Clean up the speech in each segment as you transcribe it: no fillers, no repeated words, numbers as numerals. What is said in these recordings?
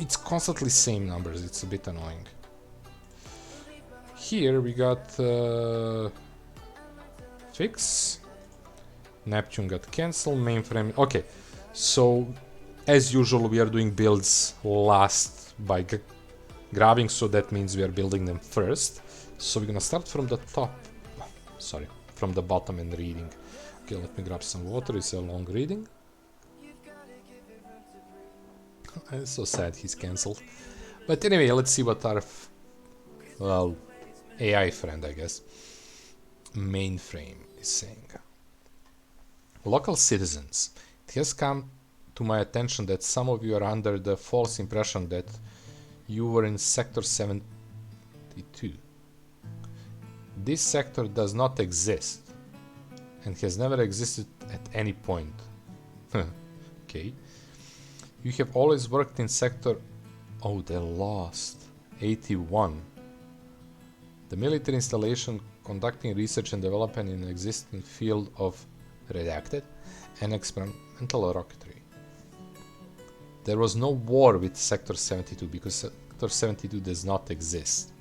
it's constantly same numbers. It's a bit annoying. Here we got fix. Neptune got cancelled. Mainframe. Okay, so as usual we are doing builds last by grabbing, so that means we are building them first. So we're gonna start from the top. Sorry, from the bottom and reading. Okay, let me grab some water. It's a long reading. It's so sad he's cancelled. But anyway, let's see what our well, AI friend, I guess, mainframe is saying. Local citizens, it has come to my attention that some of you are under the false impression that you were in Sector 72. This sector does not exist and has never existed at any point. Okay. You have always worked in Sector... Oh, they lost. 81. The military installation conducting research and development in an existing field of redacted and experimental rocketry. There was no war with Sector 72 because Sector 72 does not exist.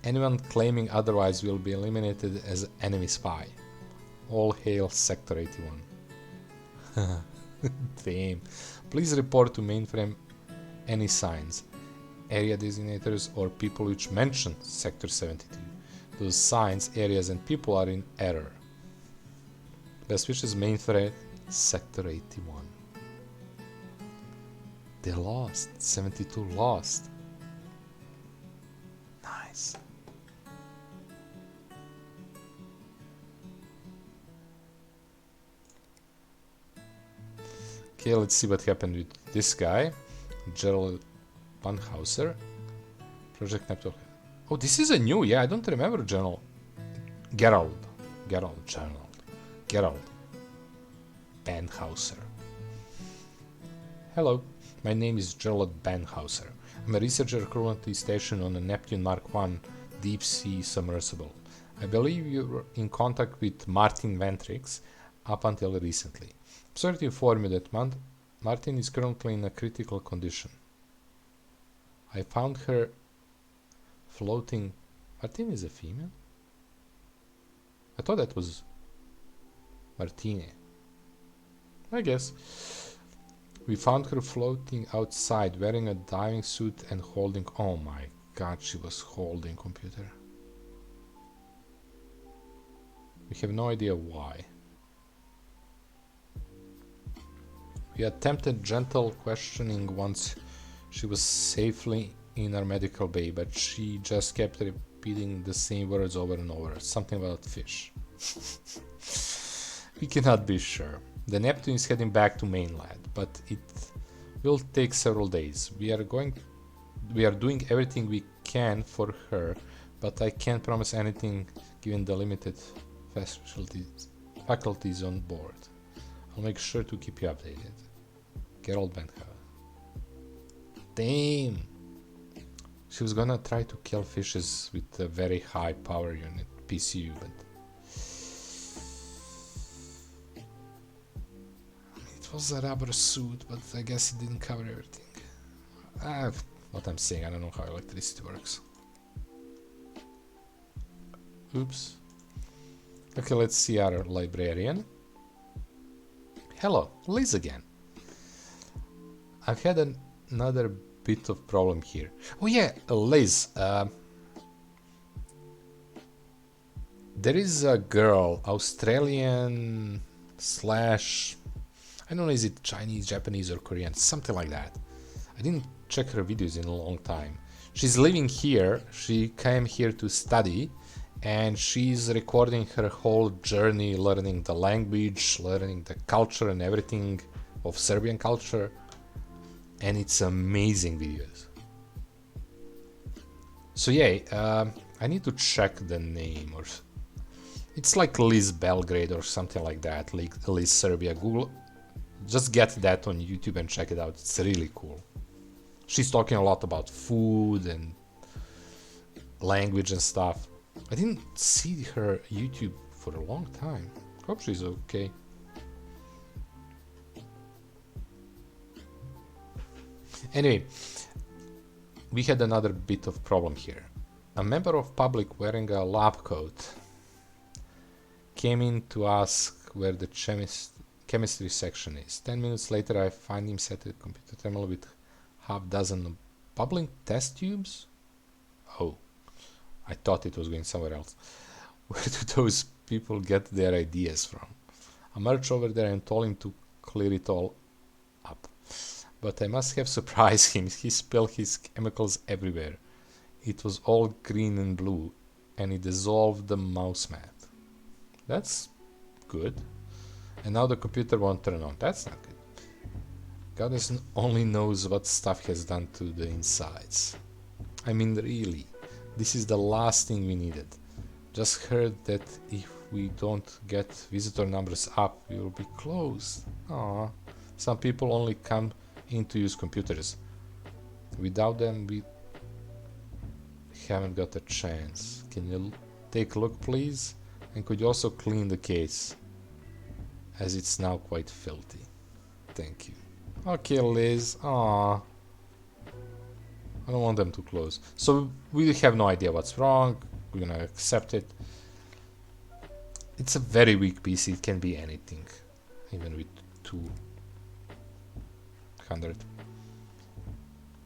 Anyone claiming otherwise will be eliminated as enemy spy. All hail Sector 81. Damn. Please report to mainframe any signs, area designators or people which mention Sector 72. Those signs, areas and people are in error. Best wishes, mainframe Sector 81. They lost. 72 lost. Nice. Okay, let's see what happened with this guy. Gerald Banhauser. Project Neptune. Oh, this is a new, yeah, I don't remember General. Gerald Banhauser. Hello, my name is Gerald Banhauser. I'm a researcher currently stationed on a Neptune Mark 1 deep sea submersible. I believe you were in contact with Martin Ventrix up until recently. I'm sorry to inform you that Martin is currently in a critical condition. I found her floating... Martin is a female? I thought that was Martine. I guess. We found her floating outside wearing a diving suit and holding... Oh my god, she was holding computer. We have no idea why. We attempted gentle questioning once she was safely in our medical bay, but she just kept repeating the same words over and over. Something about fish. We cannot be sure. The Neptune is heading back to mainland, but it will take several days. We are doing everything we can for her, but I can't promise anything given the limited faculties on board. I'll make sure to keep you updated. Gerald Benthauer. Damn! She was gonna try to kill fishes with a very high power unit, PCU, but... It was a rubber suit, but I guess it didn't cover everything. What I'm saying, I don't know how electricity works. Oops. Okay, let's see our librarian. Hello, Liz again. I've had another bit of problem here. Oh yeah, Liz. There is a girl, Australian slash... I don't know, is it Chinese, Japanese or Korean, something like that. I didn't check her videos in a long time. She's living here, she came here to study, and she's recording her whole journey, learning the language, learning the culture and everything of Serbian culture. And it's amazing videos. So yeah, I need to check the name, or it's like Liz Belgrade or something like that, like Liz Serbia. Google, just get that on YouTube and check it out. It's really cool. She's talking a lot about food and language and stuff. I didn't see her YouTube for a long time. Hope she's okay. Anyway, we had another bit of problem here. A member of public wearing a lab coat came in to ask where the chemistry section is. 10 minutes later, I find him sat at the computer terminal with half dozen bubbling test tubes. Oh, I thought it was going somewhere else. Where do those people get their ideas from? I marched over there and told him to clear it all up. But I must have surprised him. He spilled his chemicals everywhere. It was all green and blue, and he dissolved the mouse mat. That's good. And now the computer won't turn on. That's not good. God only knows what stuff has done to the insides. I mean, really, this is the last thing we needed. Just heard that if we don't get visitor numbers up, we will be closed. Aww. Some people only come in to use computers. Without them, we haven't got a chance. Can you take a look, please? And could you also clean the case, as it's now quite filthy. Thank you. Okay, Liz. Aww. I don't want them to close. So we have no idea what's wrong. We're gonna accept it. It's a very weak PC. It can be anything, even with 200.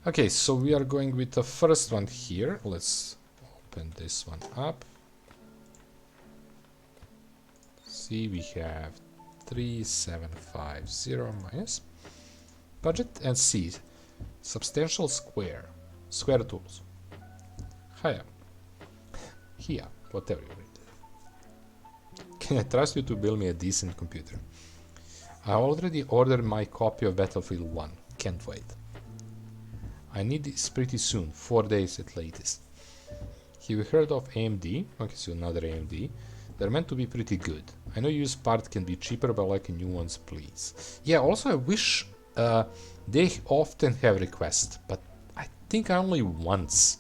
Okay, so we are going with the first one here. Let's open this one up. See, we have 3750 minus budget, and C, substantial square tools. Hiya, here, whatever you read. Can I trust you to build me a decent computer? I already ordered my copy of Battlefield 1. Can't wait. I need this pretty soon, 4 days at latest. Have you heard of AMD? Okay, so another AMD. They're meant to be pretty good. I know used parts can be cheaper, but I like new ones, please. Yeah, also I wish they often have requests, but I think I only once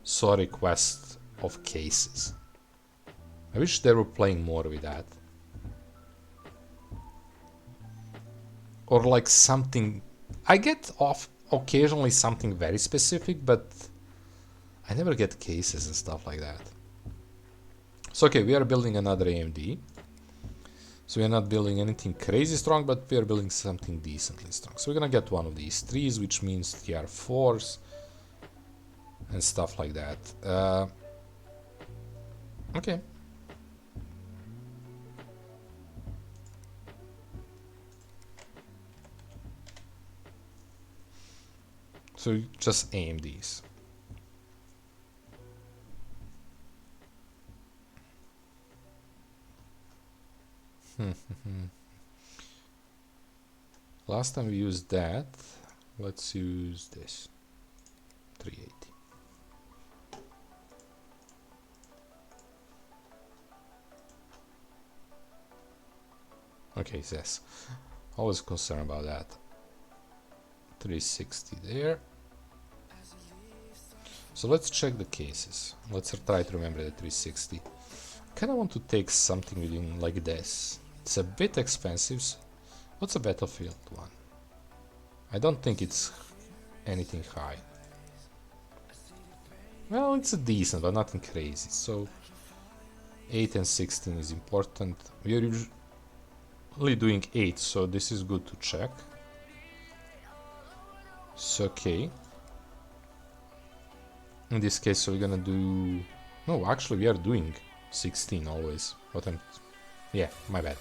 saw a request of cases. I wish they were playing more with that. Or like something... I get off occasionally something very specific, but I never get cases and stuff like that. So okay, we are building another AMD. So we are not building anything crazy strong, but we are building something decently strong. So we're gonna get one of these 3s, which means TR4s and stuff like that. Okay. So just AMDs. Last time we used that. Let's use this. 380. Okay, yes. Always concerned about that. 360 there. So let's check the cases. Let's try to remember the 360. Kinda want to take something within like this. It's a bit expensive. What's a Battlefield one? I don't think it's anything high. Well, it's a decent, but nothing crazy. So 8 and 16 is important. We are usually doing 8, so this is good to check. So okay. In this case, so we're gonna do... No, actually we are doing 16 always. What I'm... Yeah, my bad.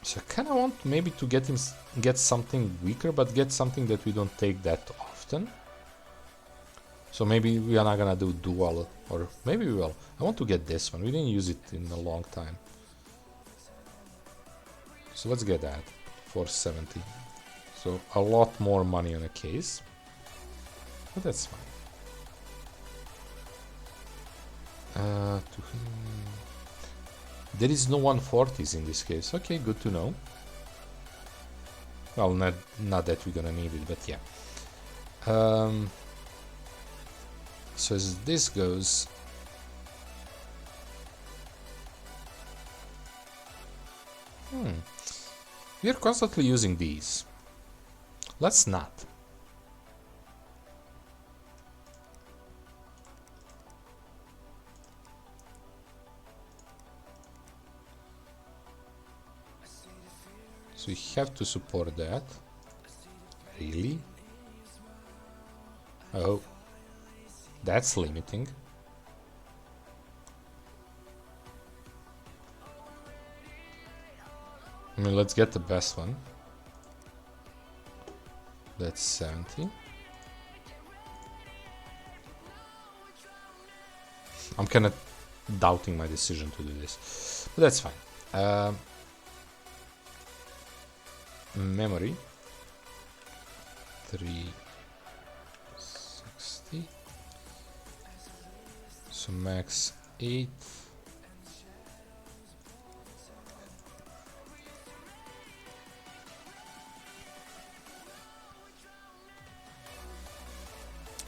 So I kinda want maybe to get something weaker, but get something that we don't take that often. So maybe we are not gonna do dual, or maybe we will. I want to get this one. We didn't use it in a long time. So let's get that. 470. So a lot more money on a case. But that's fine. There is no 140s in this case. Okay, good to know. Well, not that we're gonna need it, but yeah. So as this goes, we are constantly using these. Let's not. So we have to support that. Really? Oh, that's limiting. I mean, let's get the best one. That's 70. I'm kind of doubting my decision to do this, but that's fine. Memory 360. So max 8.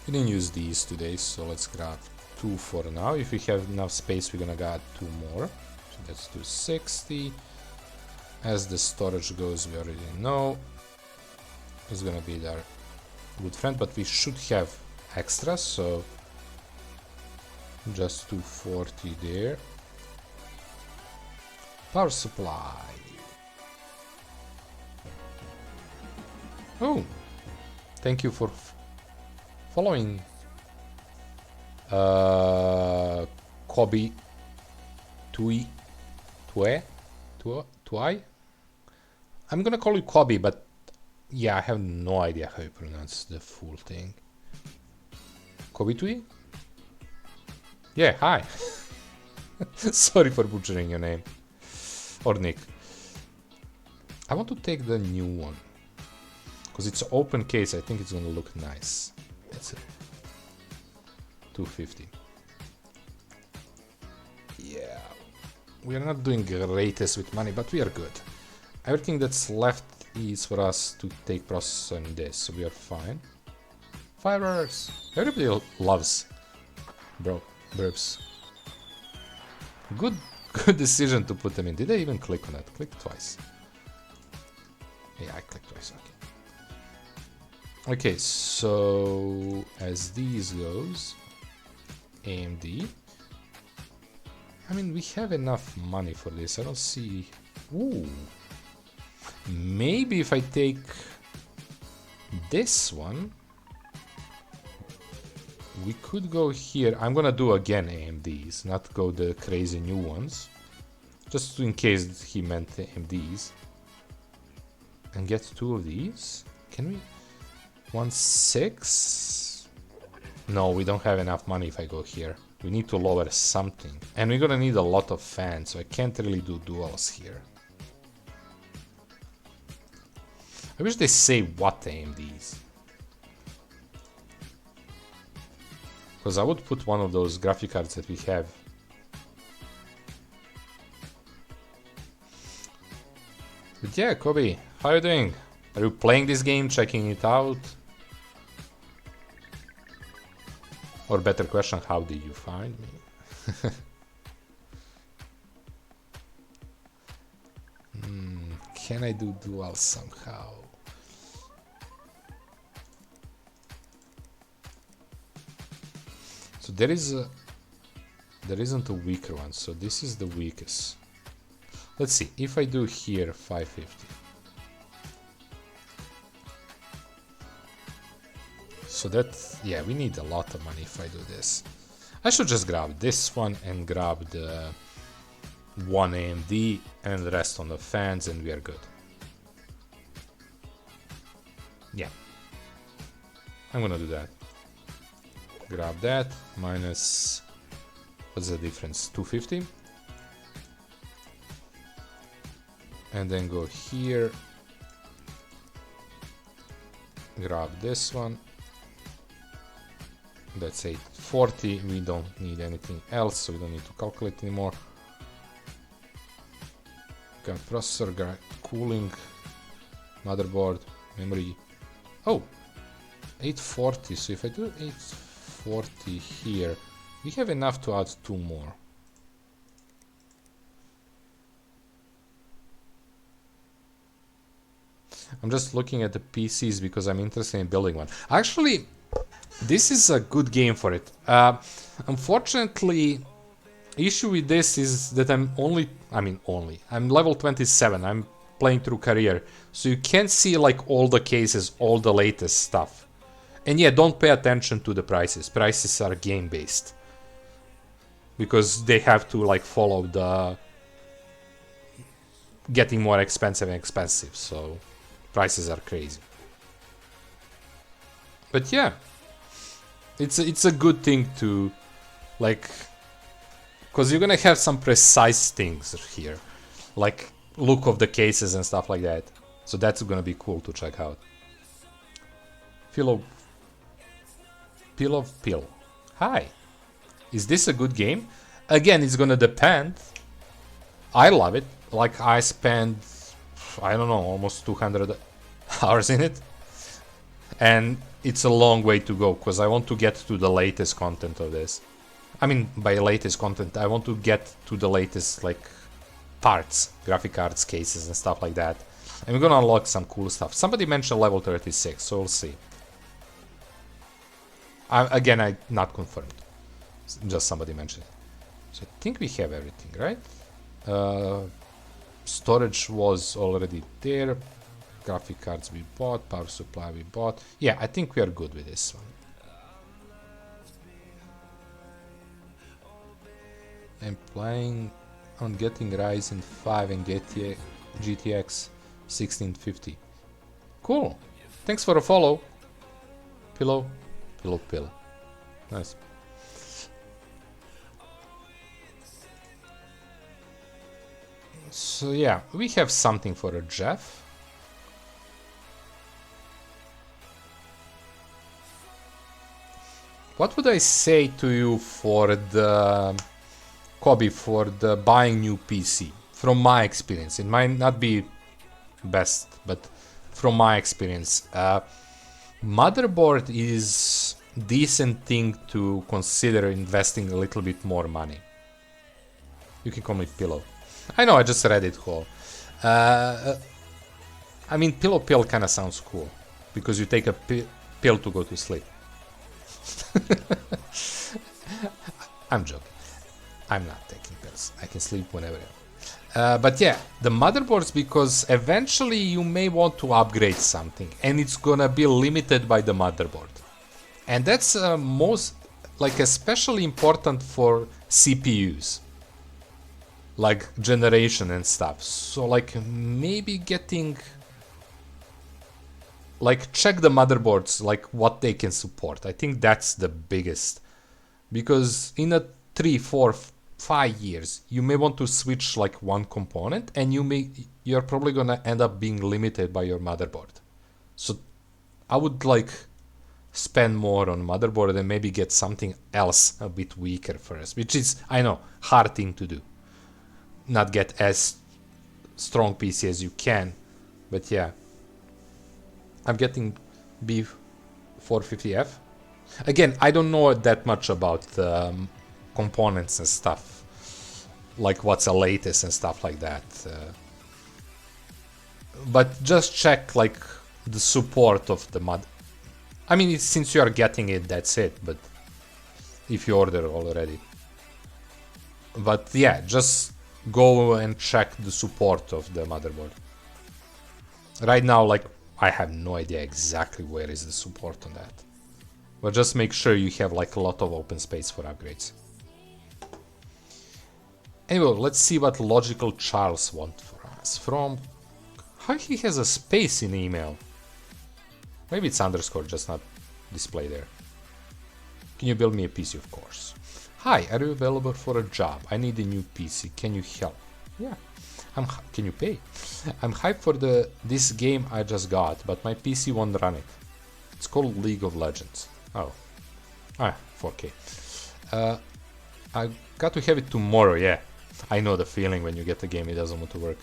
We didn't use these today, so let's grab 2 for now. If we have enough space, we're gonna grab 2 more. So that's 260. As the storage goes, we already know it's gonna be our good friend, but we should have extra, so just 240 there. Power supply. Oh, thank you for following. Kobe Tui. I'm gonna call you Kobe, but yeah, I have no idea how you pronounce the full thing. Kobe Tui? Yeah, hi. Sorry for butchering your name. Or Nick. I want to take the new one. Because it's an open case, I think it's gonna look nice. That's it. 250. Yeah. We are not doing greatest with money, but we are good. Everything that's left is for us to take process on this, so we are fine. Fireworks! Everybody loves burps. Good decision to put them in. Did I even click on that? Click twice. Yeah, I clicked twice, okay. Okay, so as these goes, AMD. I mean, we have enough money for this. I don't see... Ooh. Maybe if I take this one, we could go here. I'm gonna do again AMDs, not go the crazy new ones. Just in case he meant AMDs. And get 2 of these. Can we? 1.6? No, we don't have enough money if I go here. We need to lower something. And we're gonna need a lot of fans, so I can't really do duals here. I wish they say what AMDs. Because I would put one of those graphic cards that we have. But yeah, Kobe, how are you doing? Are you playing this game, checking it out? Or better question, how did you find me? Can I do dual somehow? So there isn't a weaker one, so this is the weakest. Let's see, if I do here 550. So that, yeah, we need a lot of money if I do this. I should just grab this one and grab the one AMD and the rest on the fans and we are good. Yeah. I'm gonna do that. Grab that, minus, what's the difference, 250? And then go here, grab this one, that's 840, we don't need anything else, so we don't need to calculate anymore. Got processor, got cooling, motherboard, memory, oh, 840, so if I do 840 here, we have enough to add 2 more. I'm just looking at the PCs because I'm interested in building one. Actually, this is a good game for it. Unfortunately, issue with this is that I'm level 27. I'm playing through career, so you can't see like all the cases, all the latest stuff. And yeah, don't pay attention to the prices. Prices are game based because they have to like follow the getting more expensive and expensive, so prices are crazy. But yeah, it's a good thing to like, because you're gonna have some precise things here, like look of the cases and stuff like that. So that's gonna be cool to check out. Pill. Hi. Is this a good game? Again, it's gonna depend. I love it. Like I spent, I don't know, almost 200 hours in it. And it's a long way to go because I want to get to the latest content of this. I mean, by latest content, I want to get to the latest like parts, graphic cards, cases and stuff like that. And we're gonna unlock some cool stuff. Somebody mentioned level 36, so we'll see. Again, I not confirmed. Just somebody mentioned it. So I think we have everything, right? Storage was already there. Graphic cards we bought. Power supply we bought. Yeah, I think we are good with this one. I'm playing on getting Ryzen 5 and GTX 1650. Cool. Thanks for a follow. Pillow. Nice. So yeah, we have something for a Jeff. What would I say to you for the Kobe, for the buying new PC? From my experience, it might not be best, but from my experience, motherboard is decent thing to consider investing a little bit more money. You can call me Pillow. I know, I just read it whole. I mean, Pillow kind of sounds cool because you take a pill to go to sleep. I'm joking. I'm not taking pills. I can sleep whenever I want. But yeah, the motherboards, because eventually you may want to upgrade something and it's gonna be limited by the motherboard. And that's especially important for CPUs. Like generation and stuff. So like maybe getting, like check the motherboards, like what they can support. I think that's the biggest, because in a 3, 4, 5 years you may want to switch like one component and you're probably gonna end up being limited by your motherboard. So I would like spend more on motherboard and maybe get something else a bit weaker first, which is, I know, hard thing to do. Not get as strong PC as you can, but yeah, I'm getting B450F. Again, I don't know that much about components and stuff, like what's the latest and stuff like that, but just check like the support of the mod. I mean, since you are getting it, that's it, but if you order already. But yeah, just go and check the support of the motherboard. Right now, like, I have no idea exactly where is the support on that. But just make sure you have like a lot of open space for upgrades. Anyway, let's see what Logical Charles wants for us. From... How he has a space in email? Maybe it's underscore, just not display there. Can you build me a PC? Of course. Hi, are you available for a job? I need a new PC. Can you help? Yeah. Can you pay? I'm hyped for this game I just got, but my PC won't run it. It's called League of Legends. Oh. 4K. I got to have it tomorrow, yeah. I know the feeling when you get a game it doesn't want to work.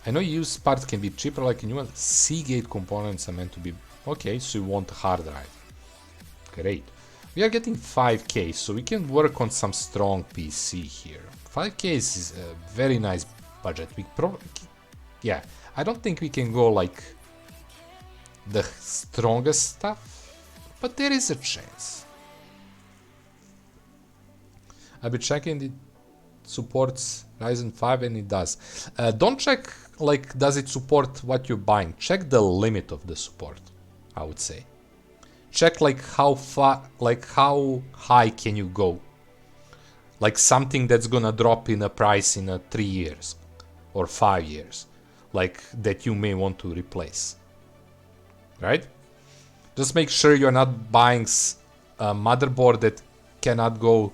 I know used parts can be cheaper, like new ones. Seagate components are meant to be... Okay, so you want a hard drive. Great. We are getting 5K, so we can work on some strong PC here. 5K is a very nice budget. We probably... Yeah, I don't think we can go like the strongest stuff, but there is a chance. I've been checking it supports Ryzen 5 and it does. Don't check like does it support what you're buying. Check the limit of the support, I would say. Check like how far, like how high can you go. Like something that's gonna drop in a price in 3 years or 5 years, like that you may want to replace, right? Just make sure you're not buying a motherboard that cannot go,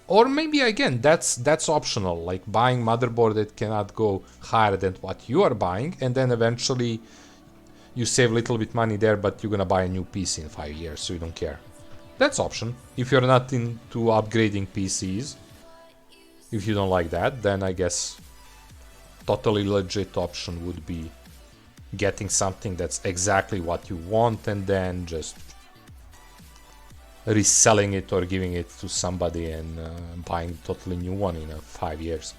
or maybe again that's optional, like buying motherboard that cannot go higher than what you are buying, and then eventually you save a little bit money there, but you're gonna buy a new PC in 5 years, so you don't care. That's option. If you're not into upgrading PCs, if you don't like that, then I guess totally legit option would be getting something that's exactly what you want and then just reselling it or giving it to somebody and buying a totally new one in 5 years.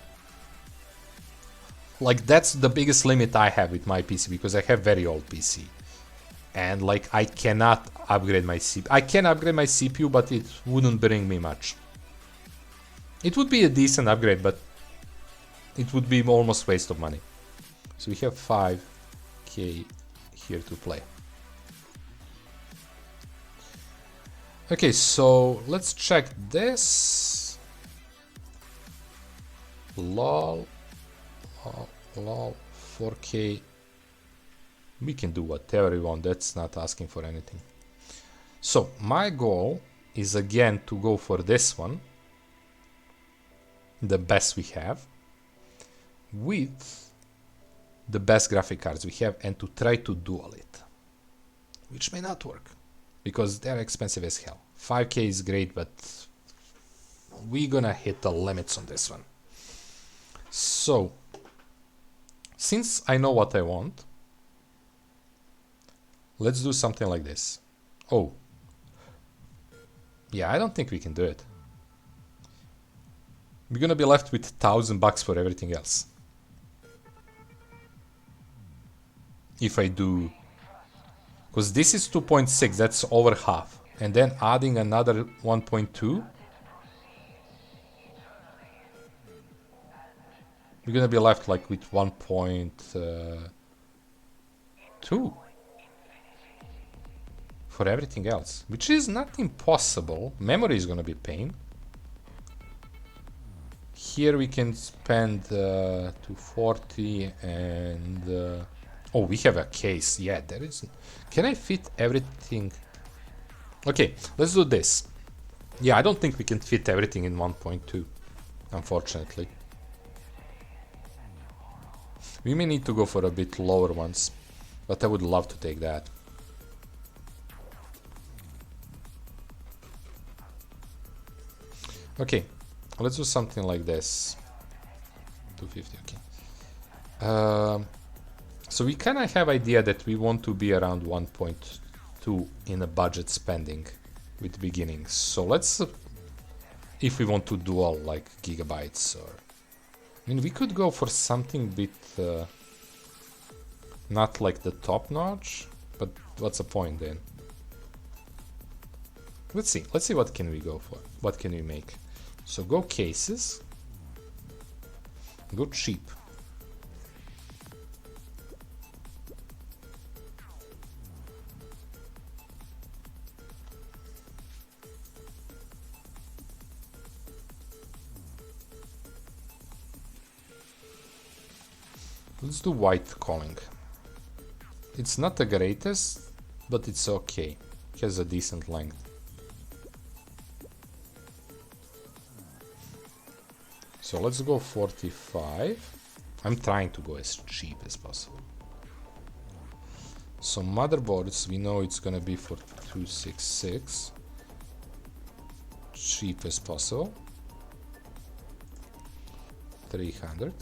Like that's the biggest limit I have with my PC, because I have very old PC and like I cannot upgrade my CPU. I can upgrade my CPU, but it wouldn't bring me much. It would be a decent upgrade, but it would be almost waste of money. So we have 5k here to play. Okay, so let's check this. Lol, 4k. We can do whatever we want, that's not asking for anything. So my goal is again to go for this one, the best we have, with the best graphic cards we have, and to try to dual it, which may not work because they're expensive as hell. 5k is great, but we're gonna hit the limits on this one. So since I know what I want, let's do something like this. Oh yeah, I don't think we can do it. We're gonna be left with $1,000 for everything else. If I do, because this is 2.6, that's over half, and then adding another 1.2, we're gonna be left like with 1.2 for everything else, which is not impossible. Memory is gonna be pain. Here we can spend 240 and oh, we have a case. Yeah, there is. Can I fit everything? Okay, let's do this. Yeah, I don't think we can fit everything in 1.2, unfortunately. We may need to go for a bit lower ones, but I would love to take that. Okay, let's do something like this. 250, okay. So we kind of have idea that we want to be around 1.2 in a budget spending with the beginning. So let's, if we want to do all like gigabytes, or I mean, we could go for something bit not like the top notch, but what's the point then? Let's see what can we go for, what can we make. So go cases, go cheap. Let's do white calling. It's not the greatest, but it's okay. It has a decent length. So let's go 45. I'm trying to go as cheap as possible. So motherboards, we know it's gonna be for 266. Cheap as possible. 300.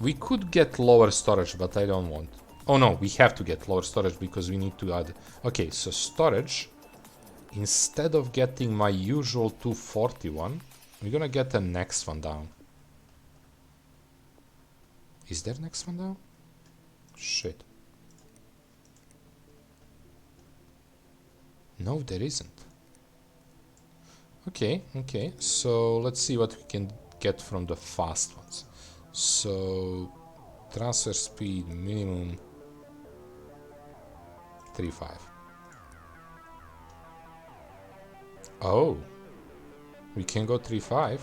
We could get lower storage, but I don't want. Oh no, we have to get lower storage because we need to add. Okay, so storage. Instead of getting my usual 241, we're gonna get the next one down. Is there next one down? Shit. No, there isn't. Okay, okay. So let's see what we can get from the fast ones. So transfer speed minimum 3.5. Oh, we can go 3.5.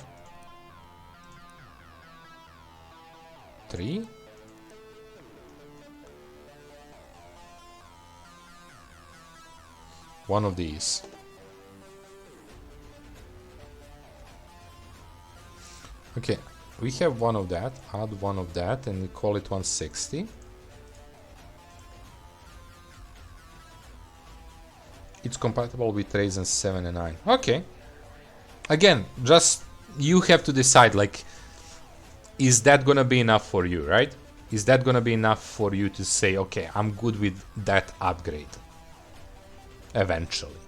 3? One of these. Okay, we have one of that, add one of that, and we call it 160. It's compatible with Ryzen 7 and 9. Okay. Again, just you have to decide, like, is that gonna be enough for you, right? Is that gonna be enough for you to say, okay, I'm good with that upgrade? Eventually.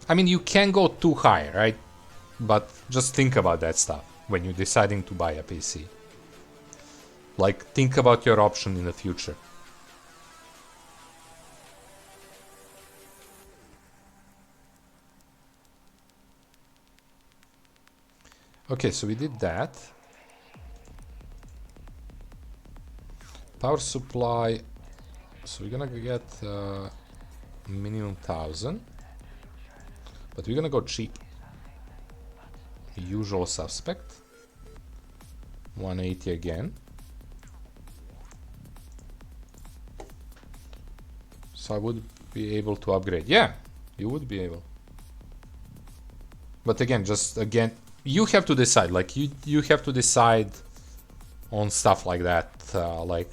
I mean, you can go too high, right? But just think about that stuff when you're deciding to buy a PC. Like, think about your option in the future. Okay, so we did that. Power supply. So we're gonna get minimum 1,000. But we're gonna go cheap. Usual suspect. 180 again. So I would be able to upgrade. Yeah, you would be able. But again, you have to decide. Like, you have to decide on stuff like that. Like,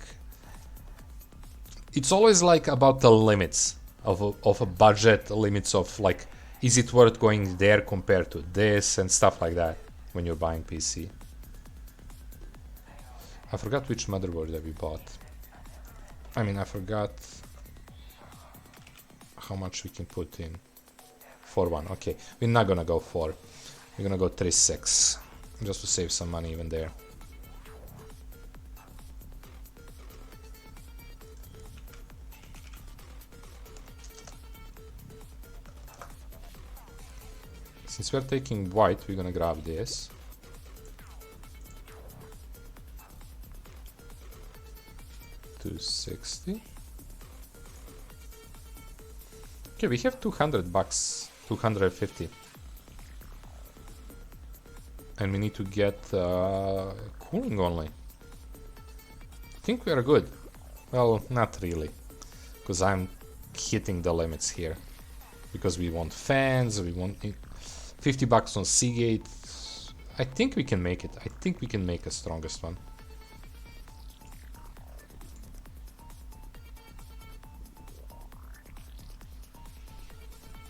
it's always like about the limits of a budget, limits of like, is it worth going there compared to this and stuff like that when you're buying PC. I forgot which motherboard that we bought. I mean, I forgot how much we can put in. 4.1. Okay, we're not gonna go 4. We're gonna go 3.6 just to save some money even there. Since we're taking white, we're gonna grab this. $260. Okay, we have $200, 250. And we need to get cooling only. I think we are good. Well, not really, because I'm hitting the limits here. Because we want fans, we want $50 on Seagate. I think we can make it. I think we can make a strongest one.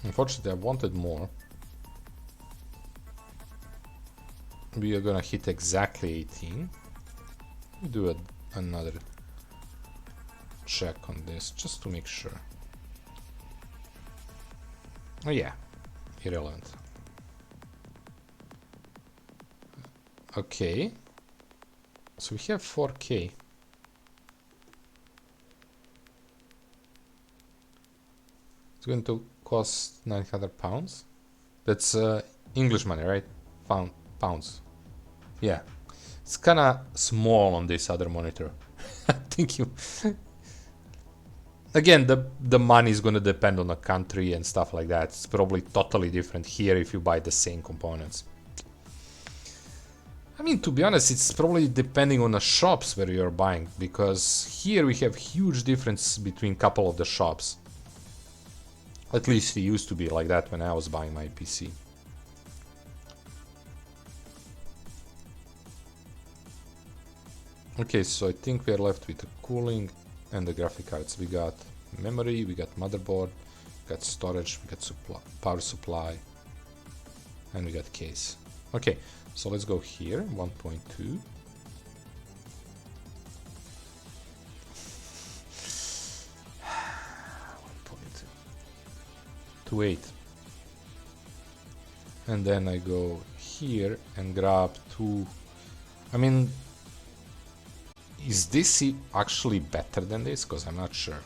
Unfortunately, I wanted more. We are gonna hit exactly 18. We do another check on this just to make sure. Oh yeah, irrelevant. Okay, so we have 4K. It's going to cost £900. That's English money, right? Pounds. Yeah, it's kind of small on this other monitor. I think you. Again, the money is going to depend on the country and stuff like that. It's probably totally different here if you buy the same components. I mean, to be honest, it's probably depending on the shops where you're buying, because here we have huge difference between a couple of the shops. At least it used to be like that when I was buying my PC. Okay, so I think we are left with the cooling and the graphic cards. We got memory, we got motherboard, we got storage, we got power supply, and we got case. Okay, so let's go here, 1.2. To 8. And then I go here and grab 2. I mean, is this actually better than this? Because I'm not sure.